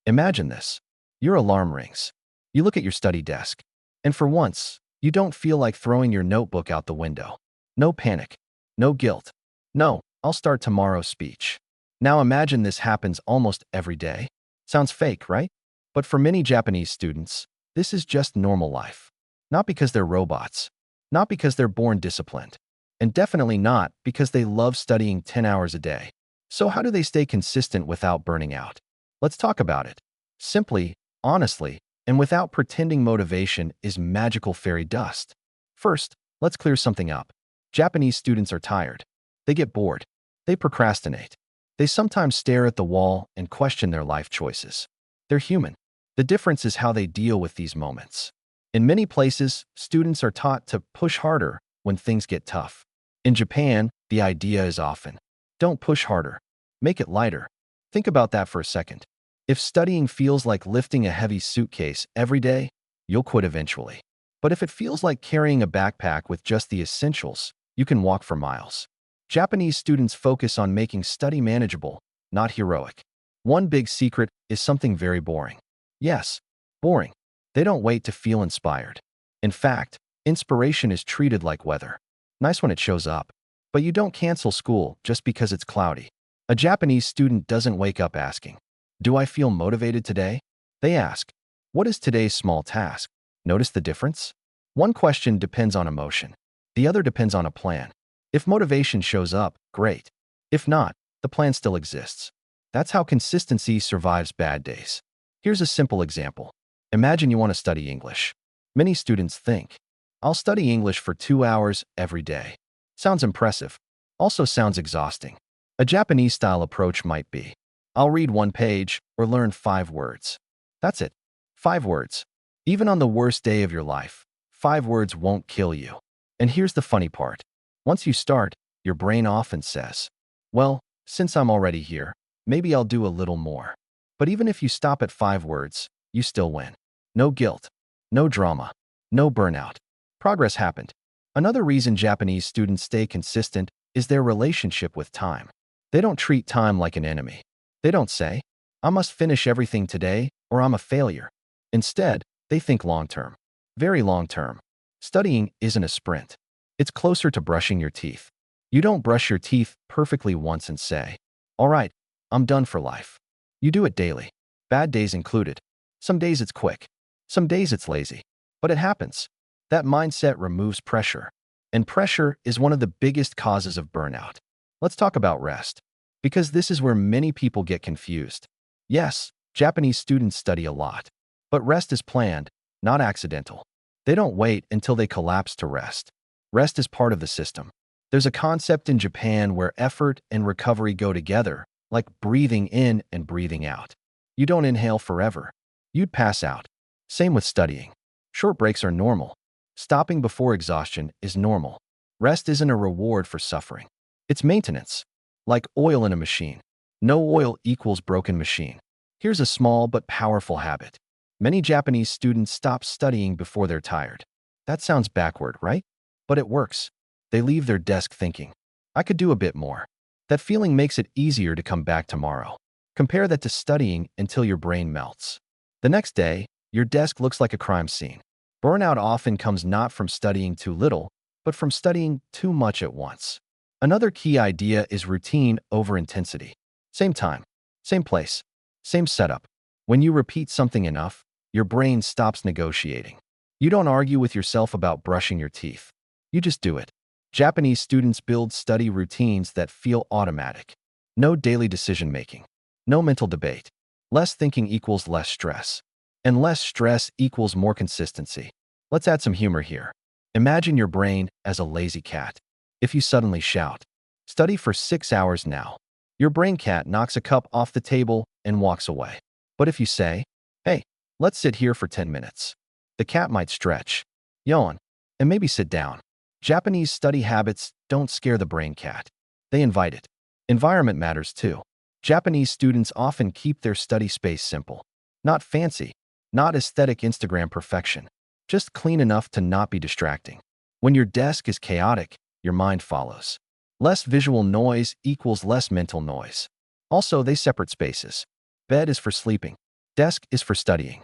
Imagine this. Your alarm rings. You look at your study desk. And for once, you don't feel like throwing your notebook out the window. No panic. No guilt. No, I'll start tomorrow's speech. Now imagine this happens almost every day. Sounds fake, right? But for many Japanese students, this is just normal life. Not because they're robots. Not because they're born disciplined. And definitely not because they love studying 10 hours a day. So how do they stay consistent without burning out? Let's talk about it. Simply, honestly, and without pretending motivation is magical fairy dust. First, let's clear something up. Japanese students are tired. They get bored. They procrastinate. They sometimes stare at the wall and question their life choices. They're human. The difference is how they deal with these moments. In many places, students are taught to push harder when things get tough. In Japan, the idea is often, don't push harder. Make it lighter. Think about that for a second. If studying feels like lifting a heavy suitcase every day, you'll quit eventually. But if it feels like carrying a backpack with just the essentials, you can walk for miles. Japanese students focus on making study manageable, not heroic. One big secret is something very boring. Yes, boring. They don't wait to feel inspired. In fact, inspiration is treated like weather. Nice when it shows up. But you don't cancel school just because it's cloudy. A Japanese student doesn't wake up asking, do I feel motivated today? They ask, what is today's small task? Notice the difference? One question depends on emotion. The other depends on a plan. If motivation shows up, great. If not, the plan still exists. That's how consistency survives bad days. Here's a simple example. Imagine you want to study English. Many students think, I'll study English for 2 hours every day. Sounds impressive. Also sounds exhausting. A Japanese-style approach might be, I'll read 1 page or learn 5 words. That's it. 5 words. Even on the worst day of your life, 5 words won't kill you. And here's the funny part. Once you start, your brain often says, well, since I'm already here, maybe I'll do a little more. But even if you stop at 5 words, you still win. No guilt. No drama. No burnout. Progress happened. Another reason Japanese students stay consistent is their relationship with time. They don't treat time like an enemy. They don't say, I must finish everything today or I'm a failure. Instead, they think long-term. Very long-term. Studying isn't a sprint. It's closer to brushing your teeth. You don't brush your teeth perfectly once and say, all right, I'm done for life. You do it daily. Bad days included. Some days it's quick. Some days it's lazy. But it happens. That mindset removes pressure. And pressure is one of the biggest causes of burnout. Let's talk about rest. Because this is where many people get confused. Yes, Japanese students study a lot. But rest is planned, not accidental. They don't wait until they collapse to rest. Rest is part of the system. There's a concept in Japan where effort and recovery go together, like breathing in and breathing out. You don't inhale forever. You'd pass out. Same with studying. Short breaks are normal. Stopping before exhaustion is normal. Rest isn't a reward for suffering. It's maintenance. Like oil in a machine. No oil equals broken machine. Here's a small but powerful habit. Many Japanese students stop studying before they're tired. That sounds backward, right? But it works. They leave their desk thinking, I could do a bit more. That feeling makes it easier to come back tomorrow. Compare that to studying until your brain melts. The next day, your desk looks like a crime scene. Burnout often comes not from studying too little, but from studying too much at once. Another key idea is routine over intensity. Same time, same place, same setup. When you repeat something enough, your brain stops negotiating. You don't argue with yourself about brushing your teeth. You just do it. Japanese students build study routines that feel automatic. No daily decision-making. No mental debate. Less thinking equals less stress. And less stress equals more consistency. Let's add some humor here. Imagine your brain as a lazy cat. If you suddenly shout, study for 6 hours now, your brain cat knocks a cup off the table and walks away. But if you say, hey, let's sit here for 10 minutes, the cat might stretch, yawn, and maybe sit down. Japanese study habits don't scare the brain cat. They invite it. Environment matters too. Japanese students often keep their study space simple. Not fancy, not aesthetic Instagram perfection. Just clean enough to not be distracting. When your desk is chaotic, your mind follows. Less visual noise equals less mental noise. Also, they separate spaces. Bed is for sleeping. Desk is for studying.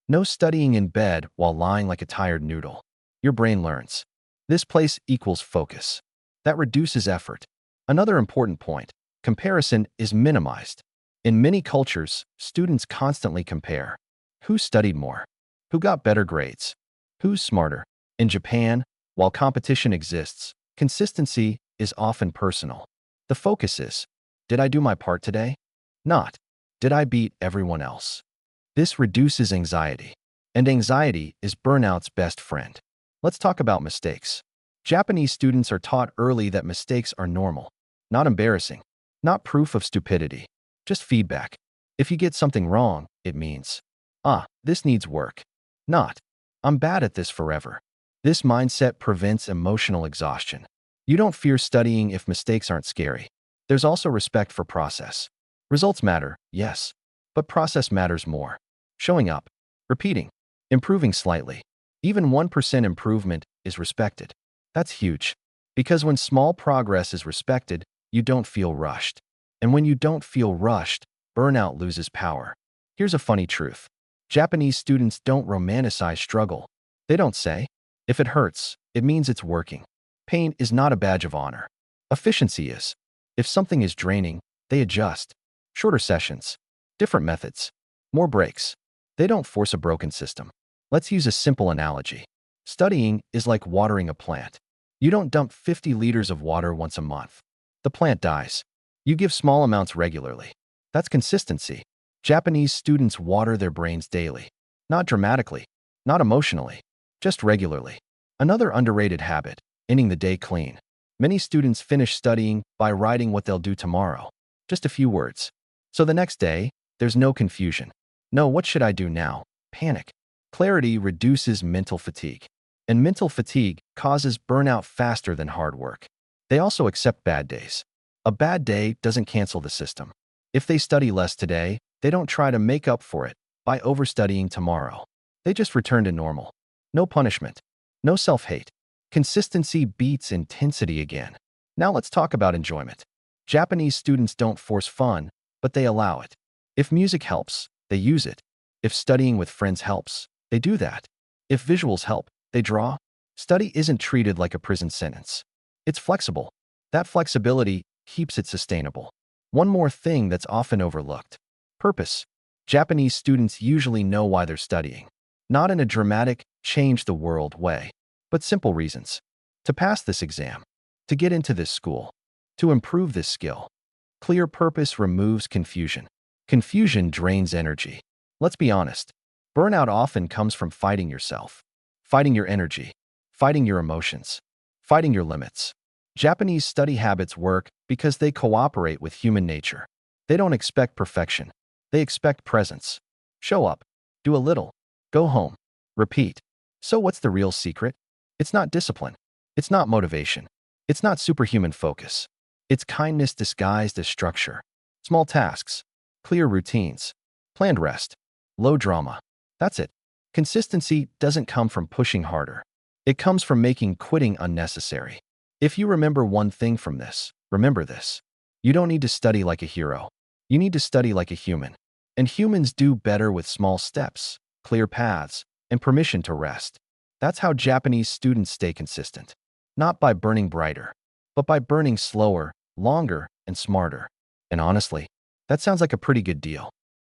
No studying in bed while lying like a tired noodle. Your brain learns. This place equals focus. That reduces effort. Another important point, comparison is minimized. In many cultures, students constantly compare. Who studied more? Who got better grades? Who's smarter? In Japan, while competition exists, consistency is often personal. The focus is, did I do my part today? Not, did I beat everyone else? This reduces anxiety. And anxiety is burnout's best friend. Let's talk about mistakes. Japanese students are taught early that mistakes are normal, not embarrassing, not proof of stupidity, just feedback. If you get something wrong, it means, this needs work. Not, I'm bad at this forever. This mindset prevents emotional exhaustion. You don't fear studying if mistakes aren't scary. There's also respect for process. Results matter, yes, but process matters more. Showing up, repeating, improving slightly. Even 1% improvement is respected. That's huge. Because when small progress is respected, you don't feel rushed. And when you don't feel rushed, burnout loses power. Here's a funny truth. Japanese students don't romanticize struggle. They don't say, if it hurts, it means it's working. Pain is not a badge of honor. Efficiency is. If something is draining, they adjust. Shorter sessions, different methods, more breaks. They don't force a broken system. Let's use a simple analogy. Studying is like watering a plant. You don't dump 50 liters of water once a month. The plant dies. You give small amounts regularly. That's consistency. Japanese students water their brains daily. Not dramatically, not emotionally, just regularly. Another underrated habit, ending the day clean. Many students finish studying by writing what they'll do tomorrow. Just a few words. So the next day, there's no confusion. No, what should I do now? Panic. Clarity reduces mental fatigue. And mental fatigue causes burnout faster than hard work. They also accept bad days. A bad day doesn't cancel the system. If they study less today, they don't try to make up for it by overstudying tomorrow. They just return to normal. No punishment. No self-hate. Consistency beats intensity again. Now let's talk about enjoyment. Japanese students don't force fun, but they allow it. If music helps, they use it. If studying with friends helps, they do that. If visuals help, they draw. Study isn't treated like a prison sentence. It's flexible. That flexibility keeps it sustainable. One more thing that's often overlooked. Purpose. Japanese students usually know why they're studying. Not in a dramatic, change the world way, but simple reasons. To pass this exam. To get into this school. To improve this skill. Clear purpose removes confusion. Confusion drains energy. Let's be honest. Burnout often comes from fighting yourself. Fighting your energy. Fighting your emotions. Fighting your limits. Japanese study habits work because they cooperate with human nature. They don't expect perfection. They expect presence. Show up. Do a little. Go home. Repeat. So what's the real secret? It's not discipline. It's not motivation. It's not superhuman focus. It's kindness disguised as structure. Small tasks. Clear routines. Planned rest. Low drama. That's it. Consistency doesn't come from pushing harder. It comes from making quitting unnecessary. If you remember one thing from this, remember this. You don't need to study like a hero. You need to study like a human. And humans do better with small steps, clear paths, and permission to rest. That's how Japanese students stay consistent. Not by burning brighter, but by burning slower, longer, and smarter. And honestly, that sounds like a pretty good deal.